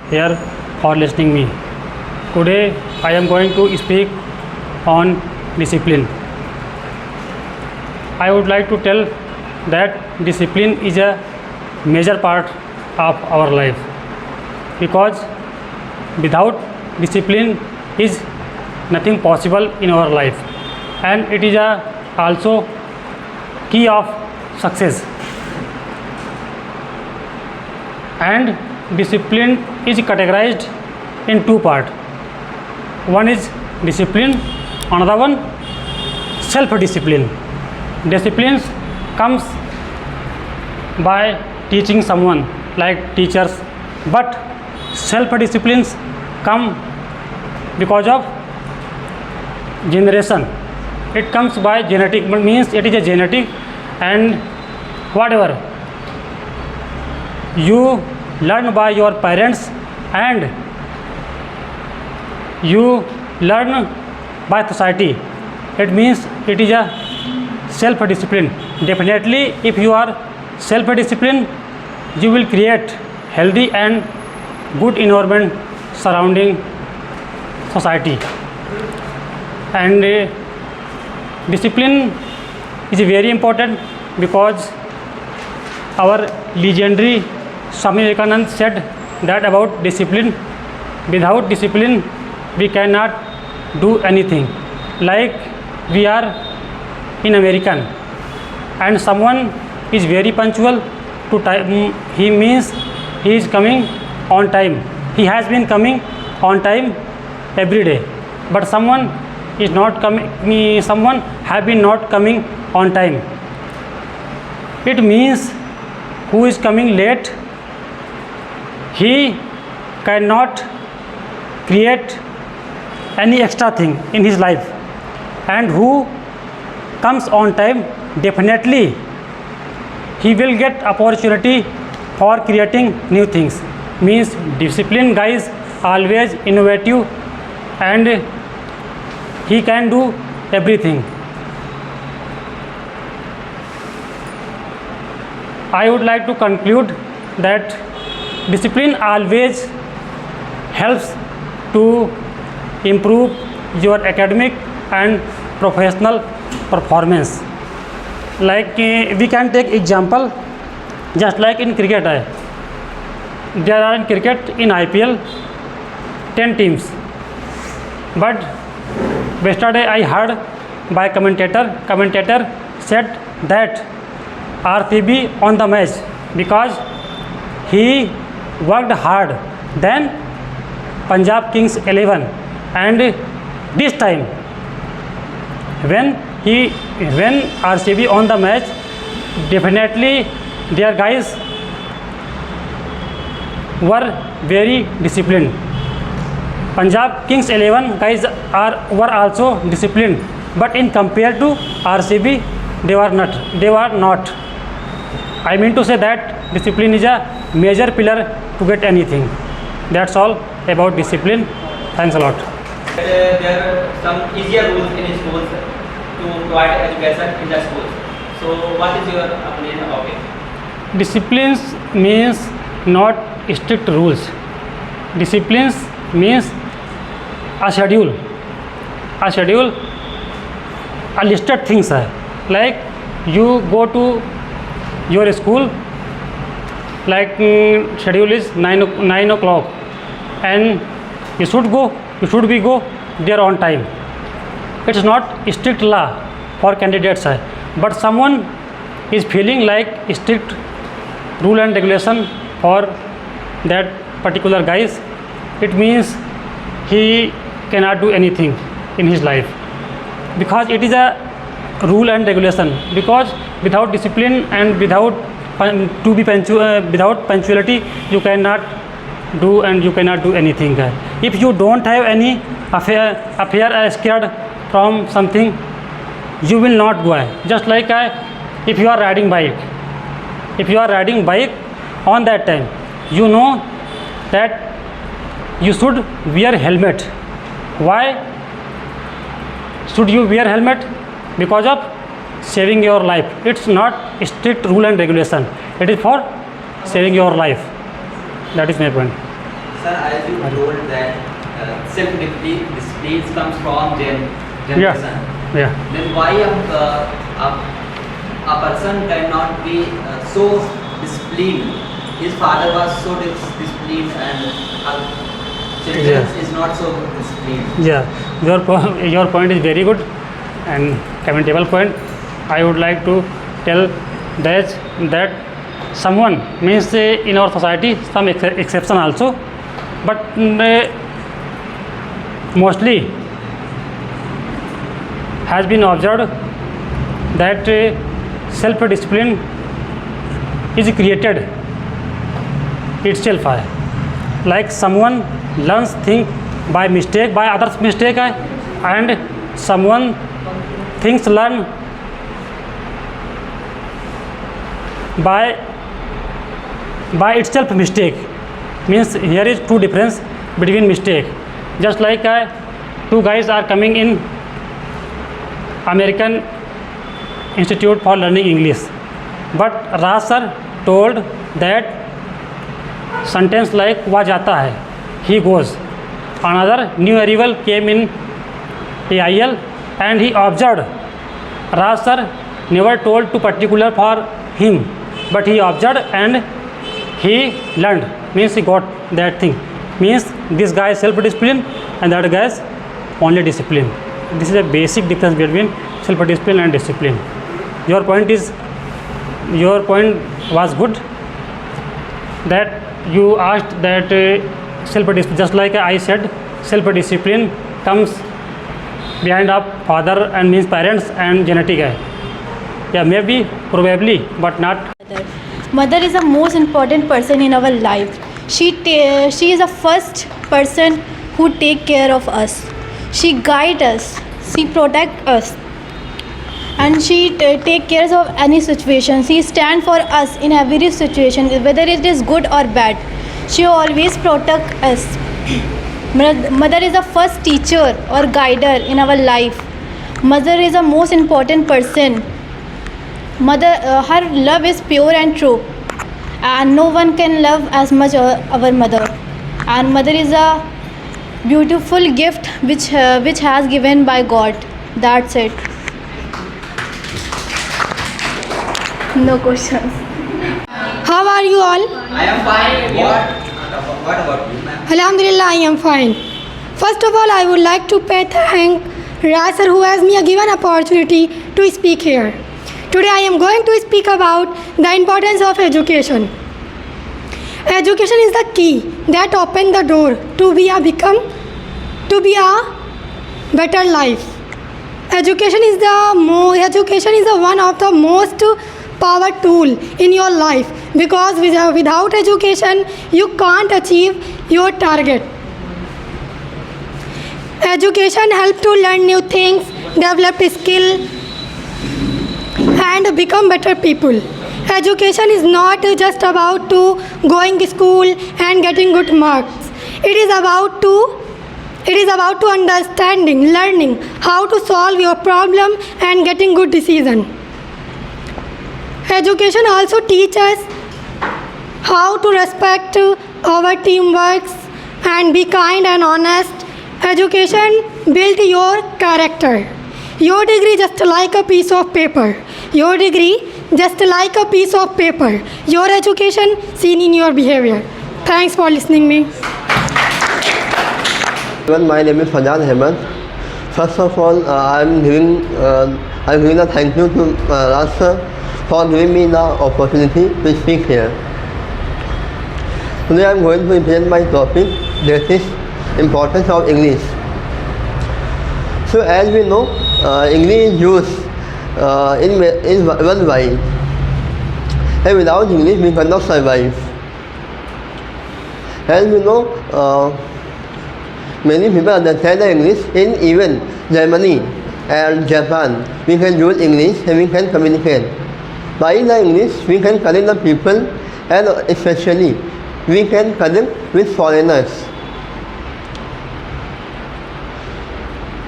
here for listening me. Today I am going to speak on discipline. I would like to tell that discipline is a major part of our life, because without discipline is nothing possible in our life, and it is a also key of success. And discipline is categorized in two parts. One is discipline, another one self-discipline. Discipline comes by teaching someone, like teachers, but self-disciplines come because of generation. It comes by genetic, means it is a genetic, and whatever you learn by your parents and you learn by society, it means it is a self-discipline. Definitely, if you are self-disciplined, you will create healthy and good environment surrounding society. And discipline is very important, because our legendary Swami Vivekananda said that about discipline: without discipline we cannot do anything. Like we are in American, and someone is very punctual to time, he means he is coming on time, he has been coming on time every day. But someone is not coming, someone have been not coming on time, it means who is coming late, he cannot create any extra thing in his life. And who comes on time, definitely he will get opportunity for creating new things. Means disciplined guys always innovative, and he can do everything. I would like to conclude that discipline always helps to improve your academic and professional performance. Like we can take example, just like in cricket, there are in cricket in IPL 10 teams, but yesterday I heard by commentator said that RCB on the match because he worked hard than Punjab Kings 11, and this time when RCB on the match, definitely their guys were very disciplined. Punjab Kings 11 guys were also disciplined, but in compared to RCB, they were not. I mean to say that discipline is a major pillar to get anything. That's all about discipline. Thanks a lot. There are some easier rules in schools to provide education in the schools. So what is your opinion about it? Disciplines means not strict rules. Disciplines means a schedule, a listed things है. Like you go to your school, like schedule is 9 o'clock, and you should be go there on time. It's not strict law for candidates, but someone is feeling like strict rule and regulation for that particular guys, it means he cannot do anything in his life, because it is a rule and regulation. Because without discipline and without punctuality, you cannot do anything. If you don't have any affair scared from something, you will not go. Just like if you are riding bike, on that time, you know that you should wear helmet. Why should you wear helmet? Because of saving your life. It's not strict rule and regulation, it is for saving your life. That is my point. Sir, as you told that self-discipline comes from generation. Yeah. Then why a person cannot be so disciplined? His father was so disciplined and children Yeah. is not so disciplined. Yeah, your point is very good and commendable point. I would like to tell that someone means in our society some exception also, but mostly has been observed that self-discipline is created itself. Like someone learns things by mistake, by others' mistake, and someone things learn by itself mistake. Means here is two difference between mistake. Just like two guys are coming in American Institute for Learning English, but Raj sir told that sentence like वह जाता है, he goes. Another new arrival came in AIL and he observed. Raj sir never told to particular for him, but he observed and he learned. Means he got that thing. Means this guy is self-discipline and that guy is only discipline. This is a basic difference between self-discipline and discipline. Your point was good, that you asked that self-discipline, just like I said, self-discipline comes behind of father and means parents and genetic. Yeah, maybe, probably, but not. Mother is the most important person in our life. She is the first person who take care of us. She guide us. She protect us. And she take care of any situation. She stand for us in every situation, whether it is good or bad. She always protect us. Mother is the first teacher or guider in our life. Mother is the most important person. Mother, her love is pure and true, and no one can love as much our mother. And mother is a beautiful gift which has given by God. That's it. No questions. How are you all? I am fine. What about you, ma'am? Alhamdulillah, I am fine. First of all, I would like to thank Raj sir who has me given opportunity to speak here. Today I am going to speak about the importance of education. Education is the key that opens the door to be a better life. Education is the one of the most power tool in your life, because without education you can't achieve your target. Education helps to learn new things, develop skill, and become better people. Education is not just about to going to school and getting good marks. It is about to understanding, learning how to solve your problem and getting good decision. Education also teaches how to respect our teamwork and be kind and honest. Education builds your character. Your degree just like a piece of paper. Your education seen in your behavior. Thanks for listening me. My name is Fajad Ahmed. First of all, I'm giving a thank you to Raj sir for giving me the opportunity to speak here. Today I'm going to present my topic, that is importance of English. So as we know, English is used in worldwide, and without English we cannot survive. As we know, many people understand English. In even Germany and Japan, we can use English and we can communicate. By the English, we can connect the people, and especially we can connect with foreigners.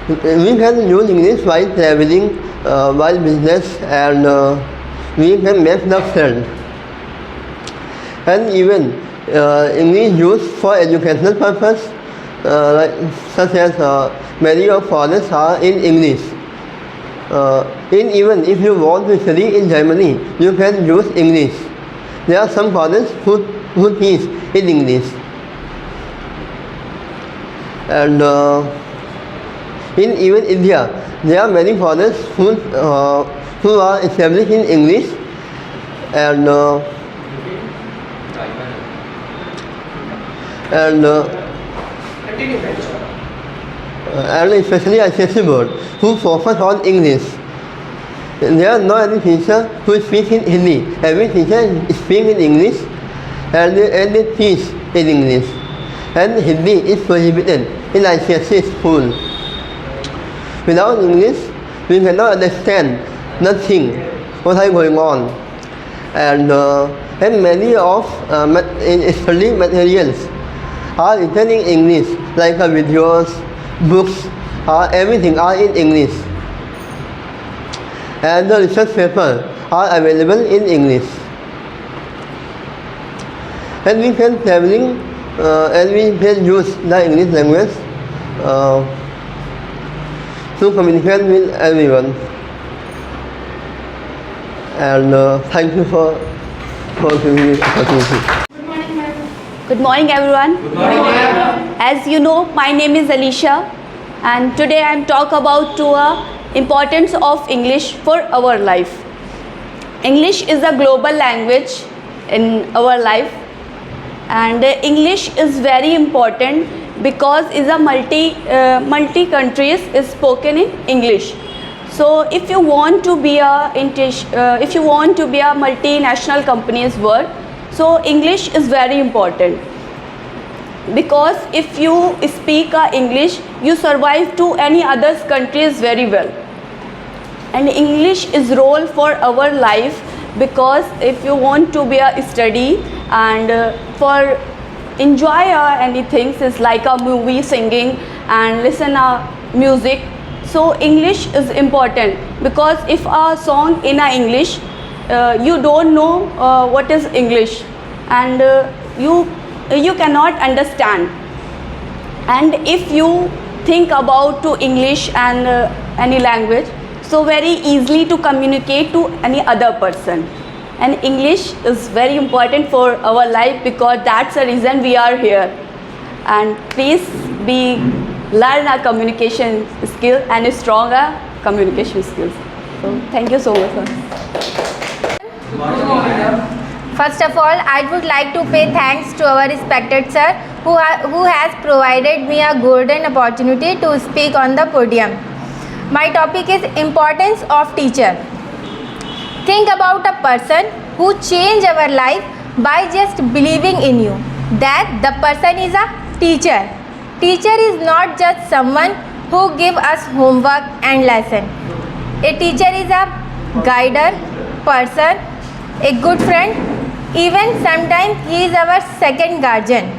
We can use English while traveling, while business, and we can make the friend. And even English used for educational purpose, such as many of foreigners are in English. Even if you want to study in Germany, you can use English. There are some foreigners who teach in English. And in even India, there are many foreigners who are established in English, and especially accessible, who focus on English. There are no any teacher who speaks in Hindi. Every teacher speaks in English, and they teach in English. And Hindi is prohibited in ICSE school. Without English, we cannot understand nothing what is going on. And many of study materials are written in English, like videos, books, everything are in English. And the research papers are available in English. And we can traveling and we can use the English language to communicate with everyone. And thank you for giving me the opportunity. Good morning, everyone. Good morning, ma'am. As you know, my name is Alicia, and today I am talk about importance of English for our life. English is a global language in our life, and English is very important because it's a multi countries is spoken in English. So if you want to be a multinational company's work, so English is very important, because if you speak English, you survive to any other countries very well. And English is role for our life, because if you want to be a study and for enjoy anything, is like a movie, singing and listen music. So English is important, because if a song in English, you don't know what is English, and you cannot understand. And if you think about to English and any language, so very easily to communicate to any other person. And English is very important for our life, because that's the reason we are here. And please learn a communication skill and a stronger communication skills. So thank you so much, sir. First of all, I would like to pay thanks to our respected sir who has provided me a golden opportunity to speak on the podium. My topic is importance of teacher. Think about a person who changed our life by just believing in you. That the person is a teacher. Teacher is not just someone who gives us homework and lesson. A teacher is a guider, person, a good friend, even sometimes he is our second guardian.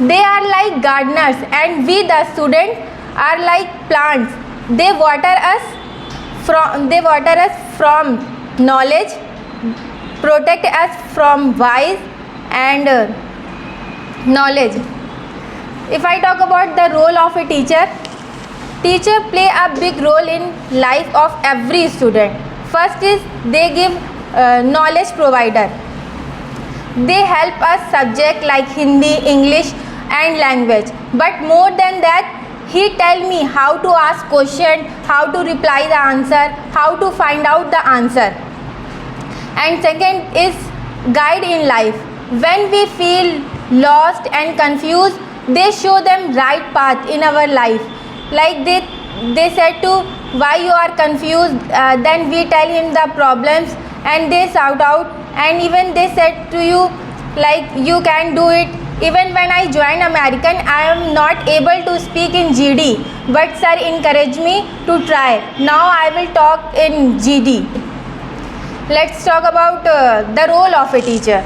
They are like gardeners, and we the students are like plants. They water us from knowledge, protect us from vice and knowledge. If I talk about the role of a teacher play a big role in life of every student. First is they give knowledge provider. They help us subject like Hindi, English and language. But more than that, he tell me how to ask question, how to reply the answer, how to find out the answer. And second is guide in life. When we feel lost and confused, they show them right path in our life. Like they said to why you are confused, then we tell him the problems and they shout out, and even they said to you like you can do it. Even when I joined American, I am not able to speak in GD, but sir encouraged me to try. Now I will talk in GD. Let's talk about the role of a teacher.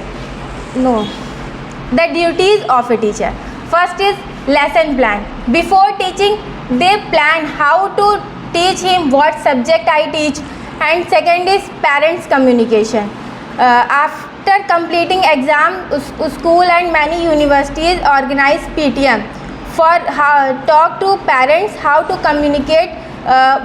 The duties of a teacher. First is lesson plan. Before teaching, they plan how to teach him what subject I teach. And second is parents communication. After completing exam, school and many universities organize PTM for talk to parents how to communicate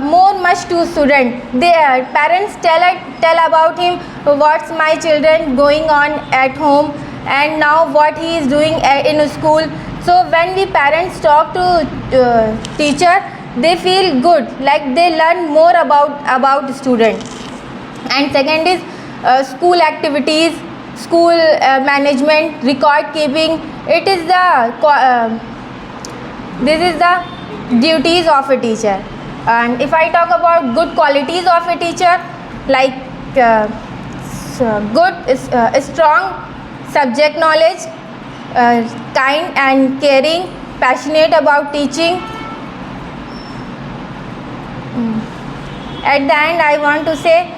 more much to student. Their parents tell about him what's my children going on at home and now what he is doing in school. So when we parents talk to teacher, they feel good, like they learn more about student. And second is school activities, school management, record keeping. It is this is the duties of a teacher. And if I talk about good qualities of a teacher, like strong subject knowledge, kind and caring, passionate about teaching. At the end, I want to say,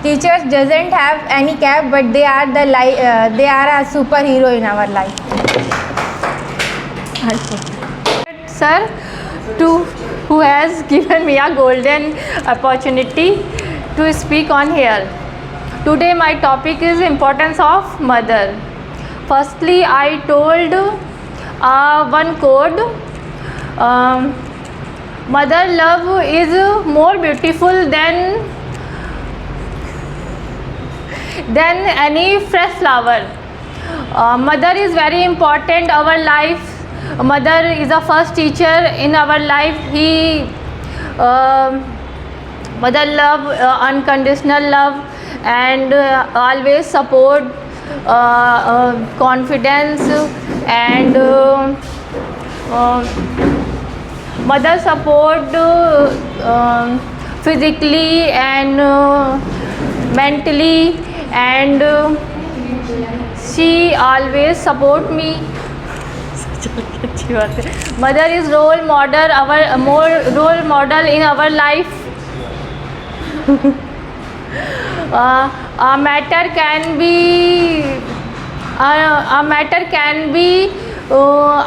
teachers doesn't have any cap, but they are they are a superhero in our life. Sir, who has given me a golden opportunity to speak on here. Today my topic is importance of mother. Firstly, I told one code. Mother love is more beautiful than any fresh flower. Mother is very important our life. Mother is the first teacher in our life. Mother love, unconditional love, and always support, confidence, and mother support physically and mentally, and she always support me. Mother is role model, role model in our life. A matter can be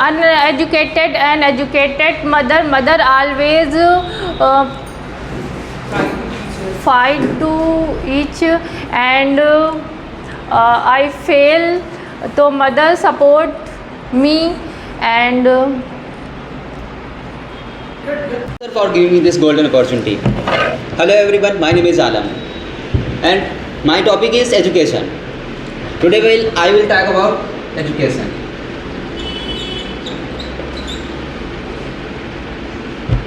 uneducated and educated. Mother always fight to each, and I fail, so mother support me. And for giving me this golden opportunity. Hello everyone, my name is Alam and my topic is education. Today I will talk about education.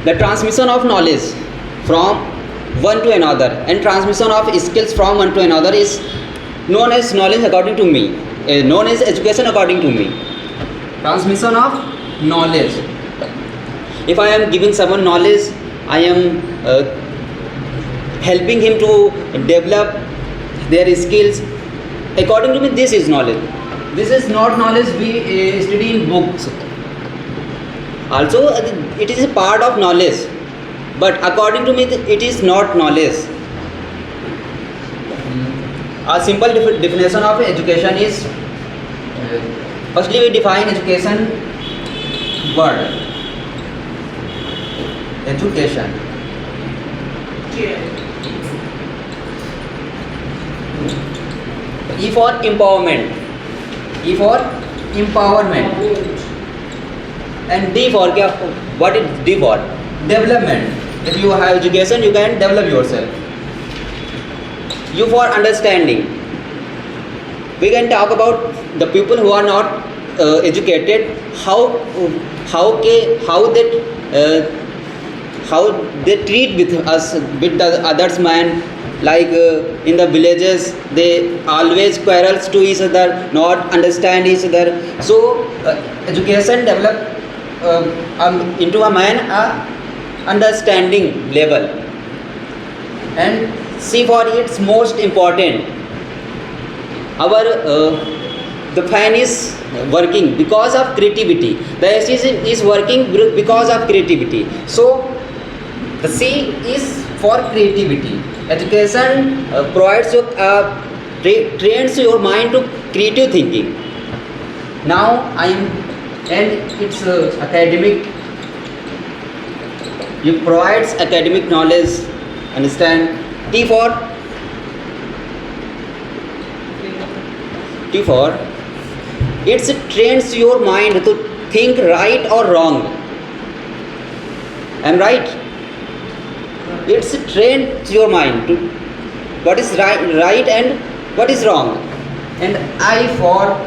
The transmission of knowledge from one to another and transmission of skills from one to another is known as knowledge according to me, known as education according to me. Transmission of knowledge. If I am giving someone knowledge, I am helping him to develop their skills. According to me, this is knowledge. This is not knowledge we study in books. Also, it is a part of knowledge, but according to me, it is not knowledge. A simple definition of education is, firstly we define education word. Education. E for empowerment. E for empowerment. And D for क्या? What is D for? Development. If you have education, you can develop yourself. U for understanding. We can talk about the people who are not educated, how they treat with us, with the others man. Like in the villages, they always quarrels to each other, not understand each other. So education develop into a man understanding level. And C for its most important. Our the fan is working because of creativity. The AC is working because of creativity. So the C is for creativity. Education provides you, trains your mind to creative thinking. Now I am, and it's academic. You provides academic knowledge. Understand? T for T4. It trains your mind to think right or wrong. Am I right? It trains your mind to what is right and what is wrong. And I for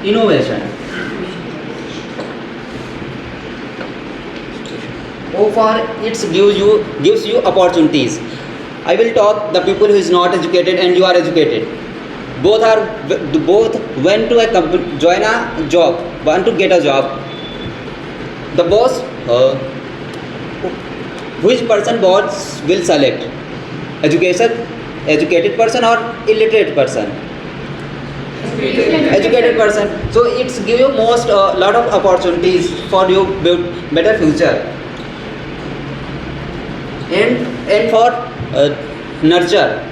innovation. O for it gives you opportunities. I will talk the people who is not educated and you are educated. Both went to join a job, want to get a job. The boss, which person boss will select? Educated person or illiterate person? Educated person. So it's give you lot of opportunities for your better future. And for nurture,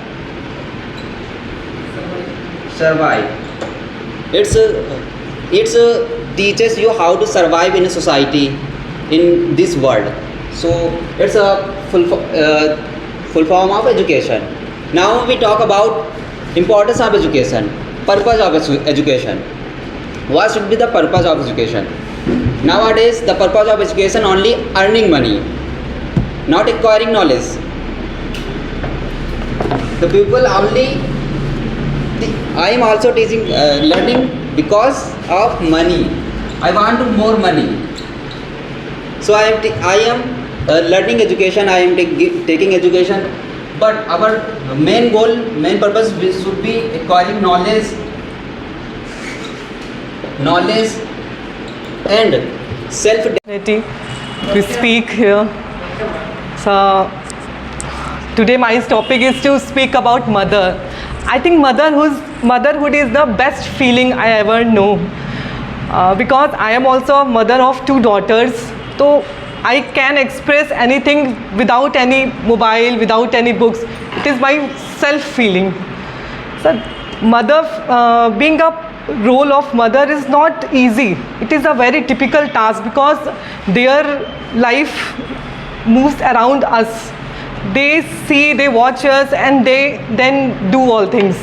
survive. It's teaches you how to survive in a society, in this world. So it's a full form of education. Now we talk about importance of education, purpose of education. What should be the purpose of education? Nowadays the purpose of education only earning money, not acquiring knowledge. The people only I am also teaching learning because of money. I want more money. So I am learning education. I am taking education. But our main goal, main purpose should be acquiring knowledge and self to speak here. So today my topic is to speak about mother. I think motherhood is the best feeling I ever know, because I am also a mother of 2 daughters. So I can express anything without any mobile, without any books. It is my self feeling. So being a role of mother is not easy. It is a very typical task because their life moves around us. They see, they watch us, and they then do all things.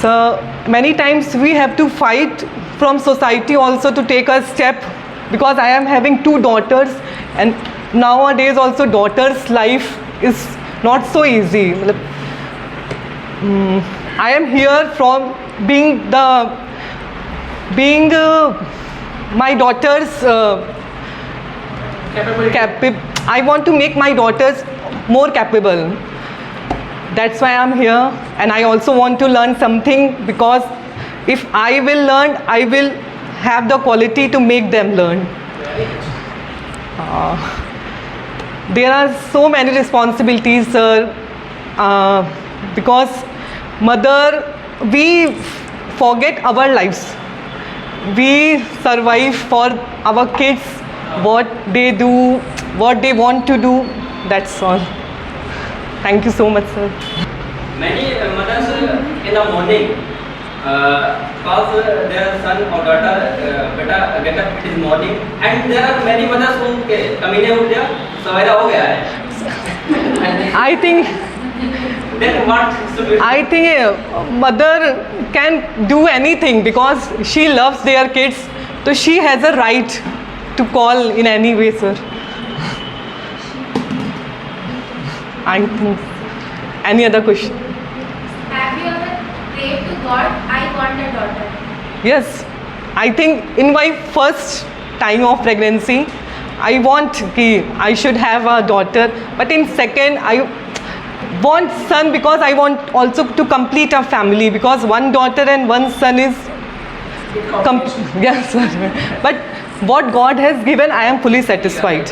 So many times we have to fight from society also to take a step, because I am having 2 daughters, and nowadays also daughters' life is not so easy. I am here from being my daughter's I want to make my daughters more capable. That's why I'm here, and I also want to learn something, because if I will learn, I will have the quality to make them learn. There are so many responsibilities, sir, because mother, we forget our lives. We survive for our kids, what they do, what they want to do. That's all. Thank you so much, sir. Many mothers in the morning cause their son or daughter get up in the morning, and there are many mothers who कमीने उठ गया, सवेरा हो गया है. I think Then what should we do? I think a mother can do anything because she loves their kids, so she has a right to call in any way, sir. I think. Any other question? Have you ever prayed to God, I want a daughter? Yes. I think in my first time of pregnancy, I want I should have a daughter, but in second, I want son because I want also to complete a family, because one daughter and one son is yes, sir. But what God has given, I am fully satisfied.